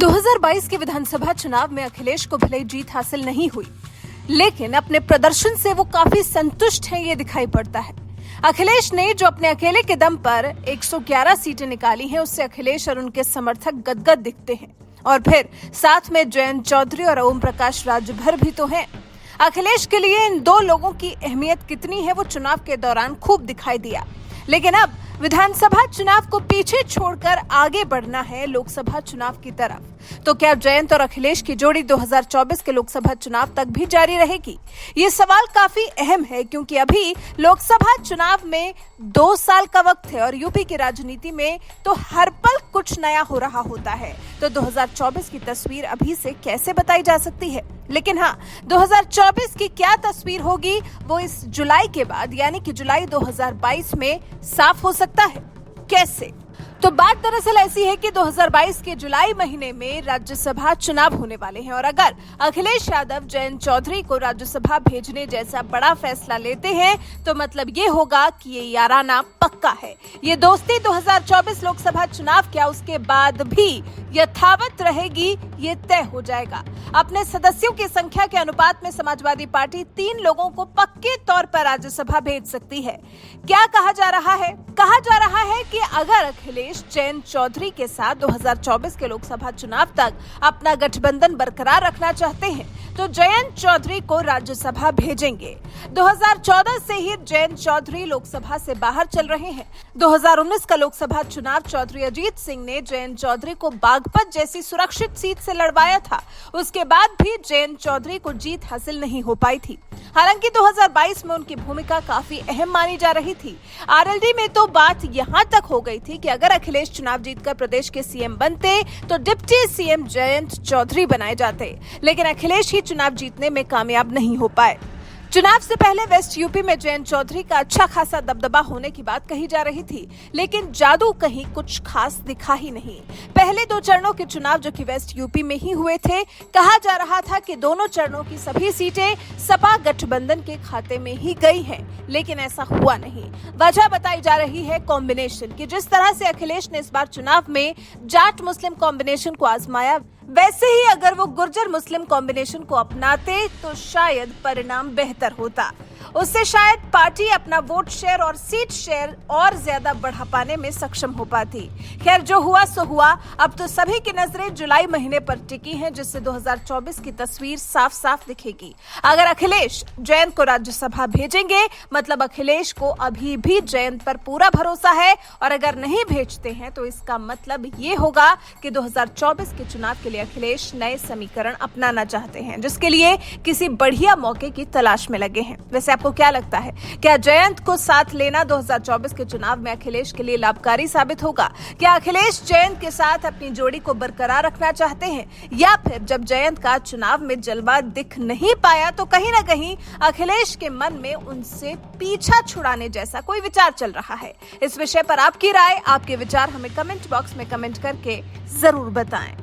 2022 के विधानसभा चुनाव में अखिलेश को भले जीत हासिल नहीं हुई, लेकिन अपने प्रदर्शन से वो काफी संतुष्ट हैं, ये दिखाई पड़ता है। अखिलेश ने जो अपने अकेले के दम पर 111 सीटें निकाली हैं, उससे अखिलेश और उनके समर्थक गदगद दिखते हैं। और फिर साथ में जयंत चौधरी और ओम प्रकाश राजभर भी तो हैं। अखिलेश के लिए इन दो लोगों की अहमियत कितनी है, वो चुनाव के दौरान खूब दिखाई दिया। लेकिन अब विधानसभा चुनाव को पीछे छोड़कर आगे बढ़ना है लोकसभा चुनाव की तरफ। तो क्या जयंत और अखिलेश की जोड़ी 2024 के लोकसभा चुनाव तक भी जारी रहेगी? ये सवाल काफी अहम है, क्योंकि अभी लोकसभा चुनाव में 2 साल का वक्त है और यूपी की राजनीति में तो हर पल कुछ नया हो रहा होता है। तो 2024 की तस्वीर अभी से कैसे बताई जा सकती है? लेकिन हाँ, 2024 की क्या तस्वीर होगी वो इस जुलाई के बाद, यानी कि जुलाई 2022 में साफ हो सकता है। कैसे? तो बात दरअसल ऐसी है कि 2022 के जुलाई महीने में राज्यसभा चुनाव होने वाले हैं और अगर अखिलेश यादव जयंत चौधरी को राज्यसभा भेजने जैसा बड़ा फैसला लेते हैं तो मतलब ये होगा कि ये याराना पक्का है। ये दोस्ती 2024 लोकसभा चुनाव क्या उसके बाद भी यथावत रहेगी, ये तय हो जाएगा। अपने सदस्यों की संख्या के अनुपात में समाजवादी पार्टी 3 लोगों को पक्के तौर पर राज्यसभा भेज सकती है। क्या कहा जा रहा है? कहा जा रहा है कि अगर अखिलेश जयंत चौधरी के साथ 2024 के लोकसभा चुनाव तक अपना गठबंधन बरकरार रखना चाहते हैं तो जयंत चौधरी को राज्यसभा भेजेंगे। 2014 से ही जयंत चौधरी लोकसभा से बाहर चल रहे हैं। 2019 का लोकसभा चुनाव चौधरी अजीत सिंह ने जयंत चौधरी को बागपत जैसी सुरक्षित सीट से लड़वाया था। उसके बाद भी जयंत चौधरी को जीत हासिल नहीं हो पाई थी। हालांकि 2022 में उनकी भूमिका काफी अहम मानी जा रही थी। आरएलडी में तो बात यहां तक हो गई थी कि अगर अखिलेश चुनाव जीतकर प्रदेश के सीएम बनते तो डिप्टी सीएम जयंत चौधरी बनाए जाते, लेकिन अखिलेश ही चुनाव जीतने में कामयाब नहीं हो पाए। चुनाव से पहले वेस्ट यूपी में जयंत चौधरी का अच्छा खासा दबदबा होने की बात कही जा रही थी, लेकिन जादू कहीं कुछ खास दिखा ही नहीं। पहले 2 चरणों के चुनाव जो कि वेस्ट यूपी में ही हुए थे, कहा जा रहा था कि दोनों चरणों की सभी सीटें सपा गठबंधन के खाते में ही गई हैं, लेकिन ऐसा हुआ नहीं। वजह बताई जा रही है कॉम्बिनेशन की। जिस तरह से अखिलेश ने इस बार चुनाव में जाट मुस्लिम कॉम्बिनेशन को आजमाया, वैसे ही अगर वो गुर्जर मुस्लिम कॉम्बिनेशन को अपनाते तो शायद परिणाम बेहतर होता। उससे शायद पार्टी अपना वोट शेयर और सीट शेयर और ज्यादा बढ़ा पाने में सक्षम हो पाती। खैर, जो हुआ सो हुआ। अब तो सभी की नजरें जुलाई महीने पर टिकी हैं, जिससे 2024 की तस्वीर साफ साफ दिखेगी। अगर अखिलेश जयंत को राज्यसभा भेजेंगे, मतलब अखिलेश को अभी भी जयंत पर पूरा भरोसा है, और अगर नहीं भेजते हैं तो इसका मतलब ये होगा कि 2024 के चुनाव के लिए अखिलेश नए समीकरण अपनाना चाहते हैं, जिसके लिए किसी बढ़िया मौके की तलाश में लगे हैं। वैसे आपको क्या लगता है? क्या जयंत को साथ लेना 2024 के चुनाव में अखिलेश के लिए लाभकारी साबित होगा? क्या अखिलेश जयंत के साथ अपनी जोड़ी को बरकरार रखना चाहते हैं, या फिर जब जयंत का चुनाव में जलवा दिख नहीं पाया तो कहीं ना कहीं अखिलेश के मन में उनसे पीछा छुड़ाने जैसा कोई विचार चल रहा है? इस विषय पर आपकी राय, आपके विचार हमें कमेंट बॉक्स में कमेंट करके जरूर बताएं।